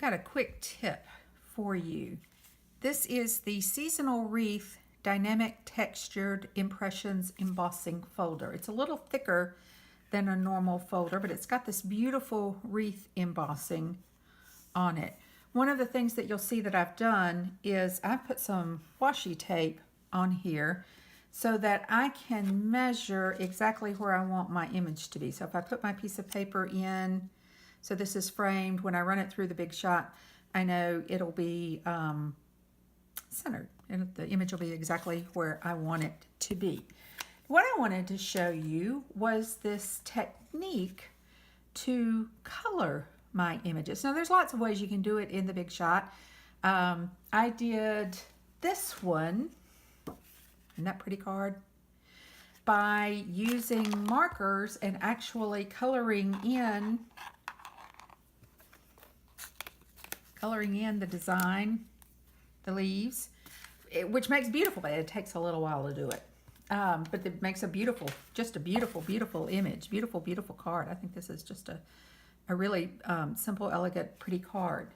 got a quick tip for you. This is the Seasonal Wreath Dynamic Textured Impressions Embossing folder. It's a little thicker than a normal folder, but it's got this beautiful wreath embossing on it. One of the things that you'll see that I've done is I've put some washi tape on here so that I can measure exactly where I want my image to be. So if I put my piece of paper in, so this is framed, when I run it through the Big Shot, I know it'll be centered and the image will be exactly where I want it to be. What I wanted to show you was this technique to color my images. Now there's lots of ways you can do it in the Big Shot. I did this one, isn't that pretty card? By using markers and actually coloring in the design, the leaves, which makes beautiful, but it takes a little while to do it. But it makes a beautiful, just a beautiful, beautiful image, beautiful, beautiful card. I think this is just a really simple, elegant, pretty card.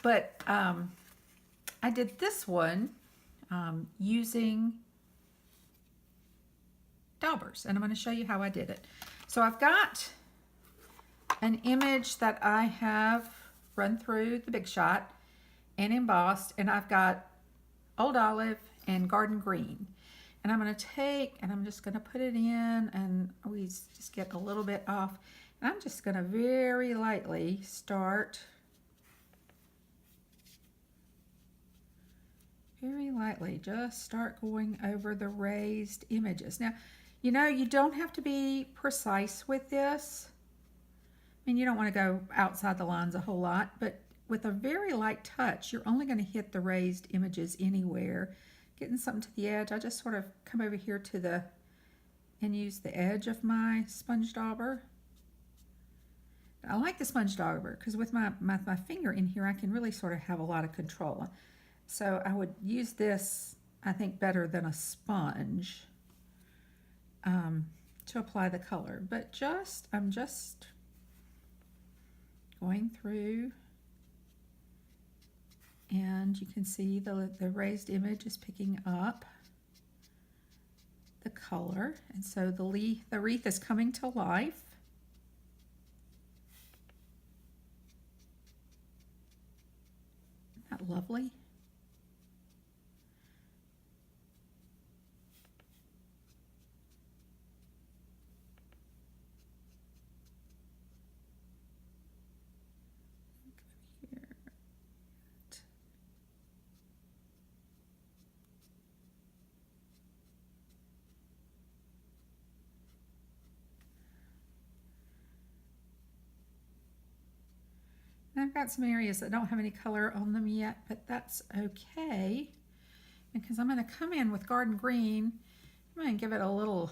But I did this one using daubers, and I'm going to show you how I did it. So I've got an image that I have run through the Big Shot and embossed, and I've got Old Olive and Garden Green. And I'm going to take, and I'm just going to put it in, and we just get a little bit off. And I'm just going to very lightly start, just start going over the raised images. Now, you know, you don't have to be precise with this. I mean, you don't want to go outside the lines a whole lot, but with a very light touch, you're only going to hit the raised images anywhere. Getting something to the edge, I just sort of come over here to the, and use the edge of my sponge dauber. I like the sponge dauber because with my finger in here, I can really sort of have a lot of control. So I would use this, I think, better than a sponge to apply the color. But I'm just going through, and you can see the raised image is picking up the color, and so the wreath is coming to life. Isn't that lovely? I've got some areas that don't have any color on them yet, but that's okay, because I'm going to come in with Garden Green. I'm going to give it a little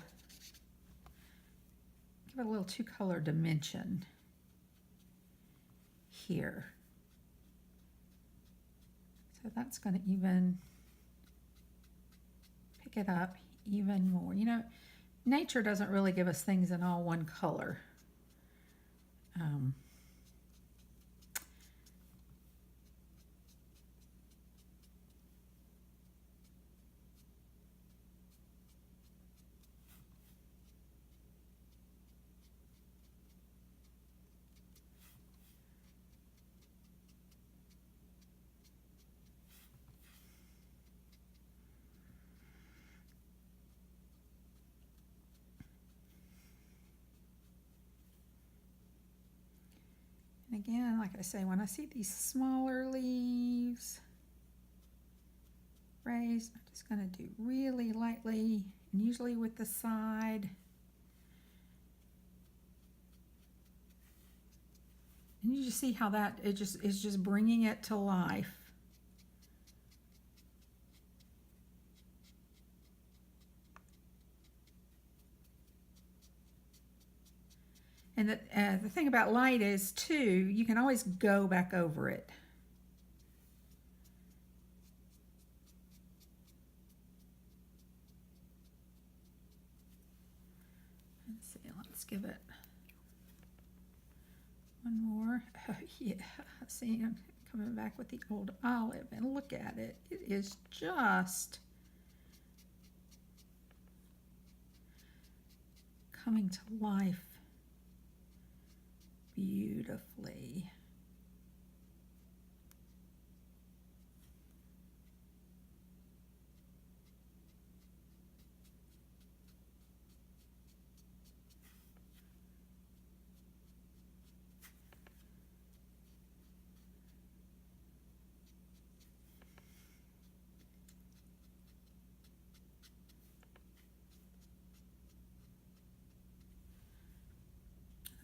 two-color dimension here. So that's going to even pick it up even more. You know, nature doesn't really give us things in all one color. And again, like I say, when I see these smaller leaves raised, I'm just going to do really lightly, and usually with the side. And you just see how that is just bringing it to life. And the thing about light is, too, you can always go back over it. Let's see, let's give it One more. Oh, yeah, see, I'm coming back with the old olive, and look at it. It is just coming to life beautifully.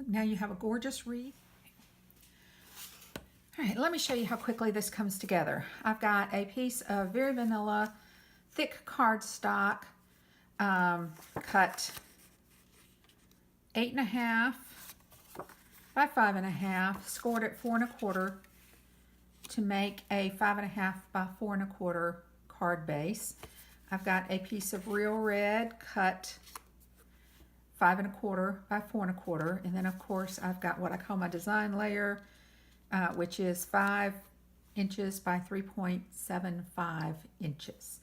Now you have a gorgeous wreath. All right, let me show you how quickly this comes together. I've got a piece of very vanilla, thick cardstock, cut 8.5 by 5.5, scored at 4 1/4 to make a 5.5 by 4 1/4 card base. I've got a piece of real red cut 5 1/4 by 4 1/4, and then of course I've got what I call my design layer, which is 5 inches by 3.75 inches.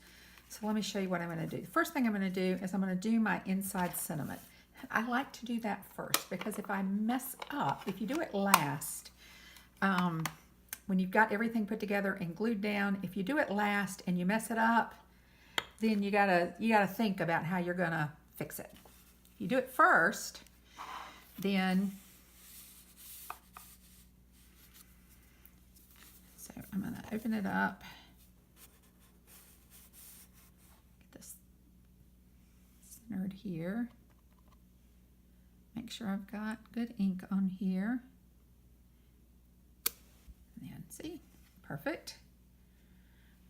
So let me show you what I'm going to do. The first thing I'm going to do is I'm going to do my inside sentiment. I like to do that first because if I mess up, if you do it last, when you've got everything put together and glued down, if you do it last and you mess it up, then you gotta think about how you're gonna fix it. If you do it first, then so I'm gonna open it up. Get this centered here. Make sure I've got good ink on here. And see, perfect.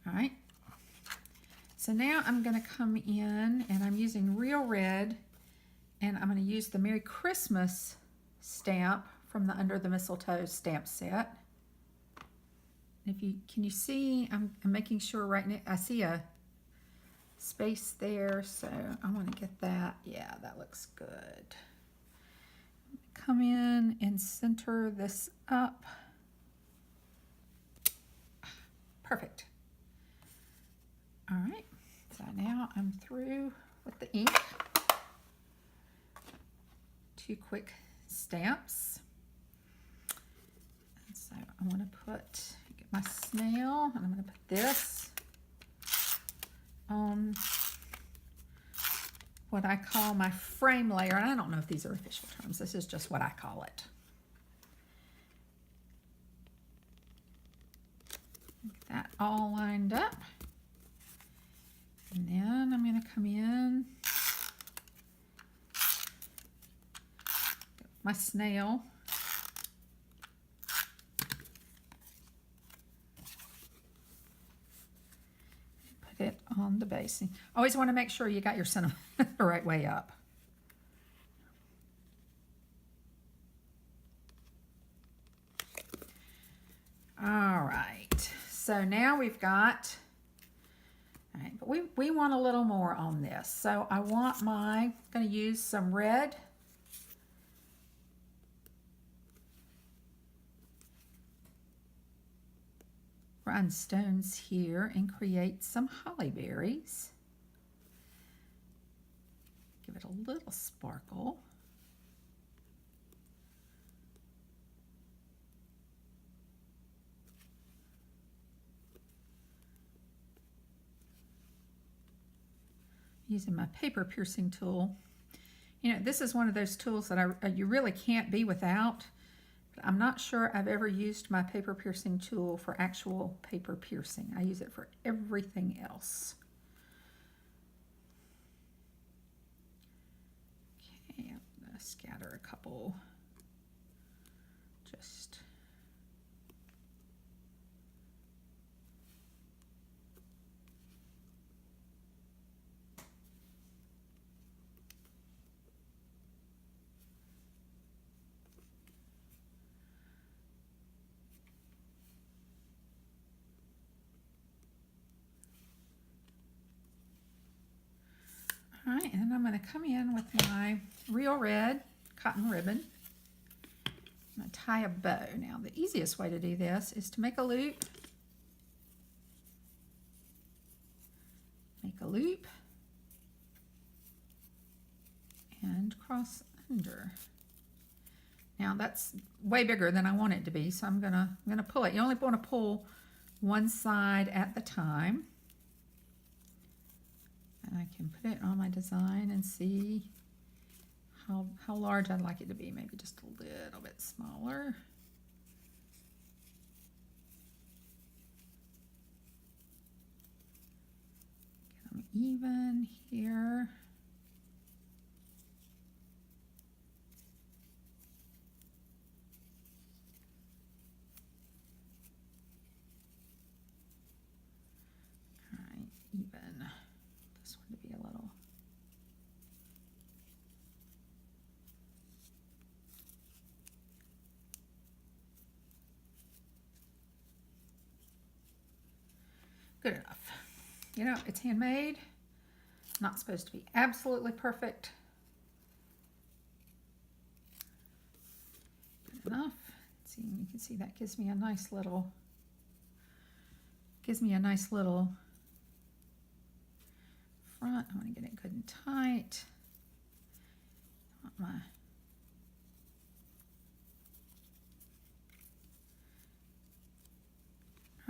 All right. So now I'm going to come in and I'm using real red, and I'm going to use the Merry Christmas stamp from the Under the Mistletoe stamp set. If you can you see, I'm making sure right now I see a space there, so I want to get that. Yeah, that looks good. Come in and center this up. Perfect. All right, so now I'm through with the ink. 2 quick stamps. And so I want to get my snail, and I'm going to put this on what I call my frame layer. And I don't know if these are official terms. This is just what I call it. Get that all lined up. And then I'm going to come in, get my snail, put it on the base. Always want to make sure you got your sentiment the right way up. All right, so now we've got, all right, but we want a little more on this. So I want going to use some red. Rhinestones here and create some holly berries. Give it a little sparkle. Using my paper piercing tool. You know, this is one of those tools that you really can't be without. But I'm not sure I've ever used my paper piercing tool for actual paper piercing. I use it for everything else. Okay, I'm going to scatter a couple. Just all right, and then I'm going to come in with my real red cotton ribbon. I'm going to tie a bow. Now the easiest way to do this is to make a loop, and cross under. Now that's way bigger than I want it to be, so I'm gonna pull it. You only want to pull one side at the time. And I can put it on my design and see how large I'd like it to be. Maybe just a little bit smaller. Get them even here. Even this one to be a little. Good enough. You know, it's handmade, not supposed to be absolutely perfect. Good enough. See, you can see that gives me a nice little front. I want to get it good and tight.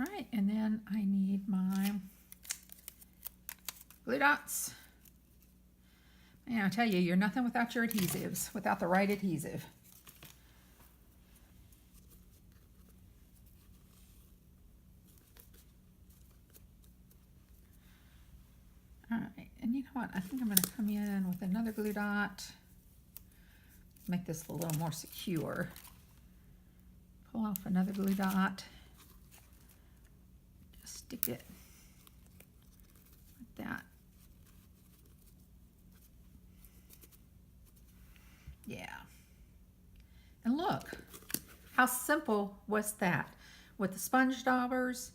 All right, and then I need my glue dots. And I tell you, you're nothing without your adhesives, without the right adhesive. All right, and you know what? I think I'm going to come in with another glue dot. Make this a little more secure. Pull off another glue dot. Just stick it like that. Yeah. And look, how simple was that? With the sponge daubers,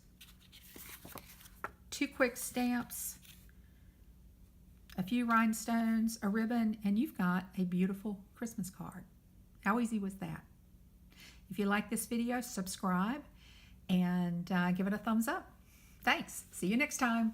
2 quick stamps, a few rhinestones, a ribbon, and you've got a beautiful Christmas card. How easy was that? If you like this video, subscribe and give it a thumbs up. Thanks. See you next time.